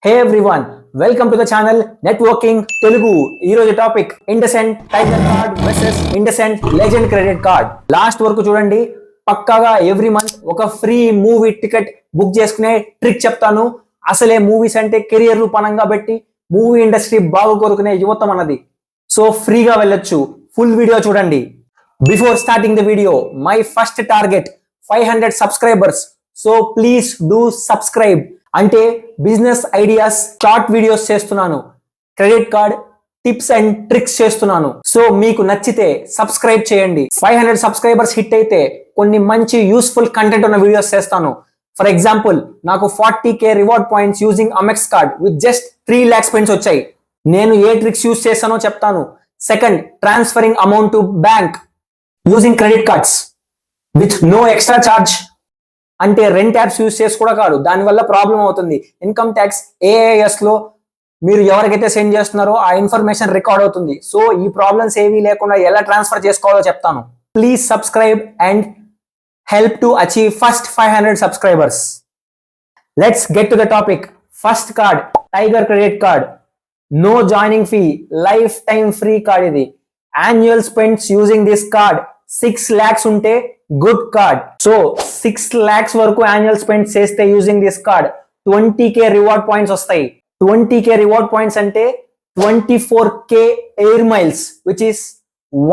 Hey everyone, welcome to the channel Networking-Telugu. ఈ రోజు topic IndusInd tiger card versus IndusInd legend credit card. Last వరకు చూడండి, పక్కాగా ఎవ్రీ మంత్ ఒక ఫ్రీ మూవీ టికెట్ బుక్ చేసుకునే ట్రిక్ చెప్తాను. అసలే మూవీస్ అంటే కెరియర్ పనంగా పెట్టి మూవీ ఇండస్ట్రీ బాగు కోరుకునే యువతం అన్నది. సో ఫ్రీగా వెళ్ళొచ్చు. ఫుల్ వీడియో చూడండి. Before starting the video, my first target 500 subscribers. So please do subscribe. అంటే బిజినెస్ ఐడియాస్ షార్ట్ వీడియోస్ చేస్తున్నాను, credit card tips and tricks చేస్తున్నాను. సో మీకు నచ్చితే సబ్స్క్రైబ్ చేయండి. 500 సబ్స్క్రైబర్స్ హిట్ అయితే కొన్ని మంచి యూస్ఫుల్ కంటెంట్ ఉన్న వీడియోస్ చేస్తాను. ఫర్ ఎగ్జాంపుల్, నాకు 40k reward points using Amex card with just 3 lakhs points వచ్చాయి. నేను ఏ ట్రిక్స్ యూజ్ చేస్తానో చెప్తాను. Second, transferring amount to bank using credit cards with no extra charge. అంటే రెంట్ యాప్స్ యూజ్ చేసి కూడా కాదు, దానివల్ల ప్రాబ్లం అవుతుంది. ఇన్కమ్ ట్యాక్స్ ఏఐఎస్ లో మీరు ఎవరికైతే సెండ్ చేస్తున్నారో ఆ ఇన్ఫర్మేషన్ రికార్డ్ అవుతుంది. సో ఈ ప్రాబ్లమ్స్ ఏవీ లేకుండా ఎలా ట్రాన్స్ఫర్ చేసుకోవాలో చెప్తాను. Please subscribe and help to achieve first 500 subscribers. Let's get to the topic. First card, tiger credit card. No joining fee, life time free card ఇది. Annual spends using this card 6 lakhs ఉంటే good card. So 6 lakhs వరకు annual spend చేస్తే using this card 20k reward points వస్తాయి. 20k reward points అంటే 24k air miles, which is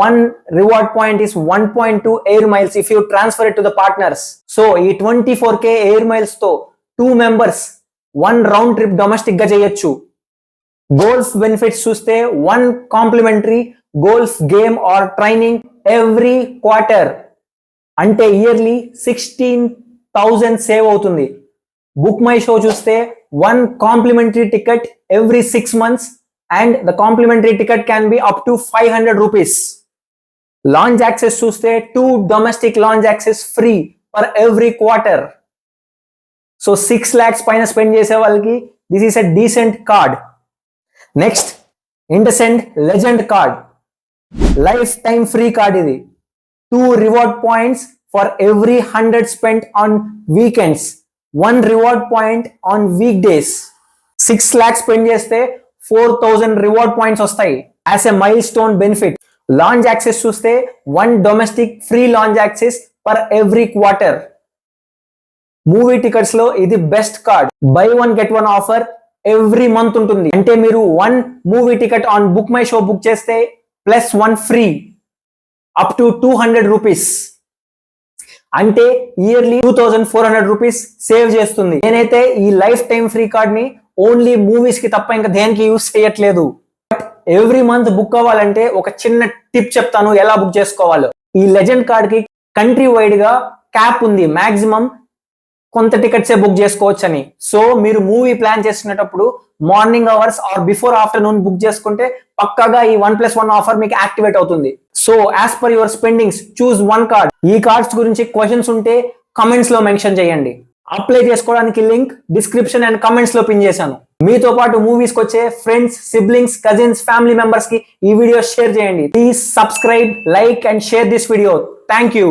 1 reward point is 1.2 air miles if you transfer it to the partners. So ఈ 24k air miles తో 2 members 1 round trip domestic గా చేయొచ్చు. Golf benefits చూస్తే 1 complimentary golf game or training every quarter. అంటే yearly 16,000 save అవుతుంది. Book my show చూస్తే 1 complimentary ticket every 6 months and the complimentary ticket can be up to 500 rupees. Lounge access చూస్తే 2 domestic lounge access free for every quarter. So 6 lakhs పైన spend చేసే వాళ్ళకి this is a decent card. Next, IndusInd legend card. Life time free card ఇది. 2 reward points for every 100 spent on weekends, 1 reward point on week days. 6 lakhs spend చేస్తే 4,000 reward points వస్తాయి as a mile stone benefit. Launch access చూస్తే 1 domestic free launch access for every quarter. Movie tickets లో ఇది best card. By 1 get 1 offer every month ఉంటుంది. అంటే మీరు 1 movie ticket on book my show book చేస్తే +1 free up to 200 rupees. అంటే yearly 2,400 rupees save చేస్తుంది. నేనైతే ఈ లైఫ్ టైమ్ ఫ్రీ కార్డ్ ని ఓన్లీ మూవీస్ కి తప్ప ఇంకా దేనికి యూస్ చేయట్లేదు. బట్ ఎవ్రీ మంత్ బుక్ అవ్వాలంటే ఒక చిన్న టిప్ చెప్తాను ఎలా బుక్ చేసుకోవాలో. ఈ లెజెండ్ కార్డ్ కి కంట్రీ వైడ్ గా క్యాప్ ఉంది, మాక్సిమం కొంత టికెట్సే బుక్ చేసుకోవచ్చు అని. సో మీరు మూవీ ప్లాన్ చేస్తున్నప్పుడు morning hours are before afternoon book చేసుకుంటే పక్కాగా ఈ 1+1 ఆఫర్ మీకు యాక్టివేట్ అవుతుంది. So as per your spendings choose 1 card. ఈ కార్డ్స్ గురించి క్వశ్చన్స్ ఉంటే కమెంట్స్ లో మెన్షన్ చేయండి. అప్లై చేసుకోవడానికి లింక్ డిస్క్రిప్షన్ అండ్ కమెంట్స్ లో పిన్ చేశాను. మీతో పాటు మూవీస్ కి వచ్చే friends, siblings, cousins, family members కి ఈ వీడియో షేర్ చేయండి. Please subscribe, like and share this video. Thank you.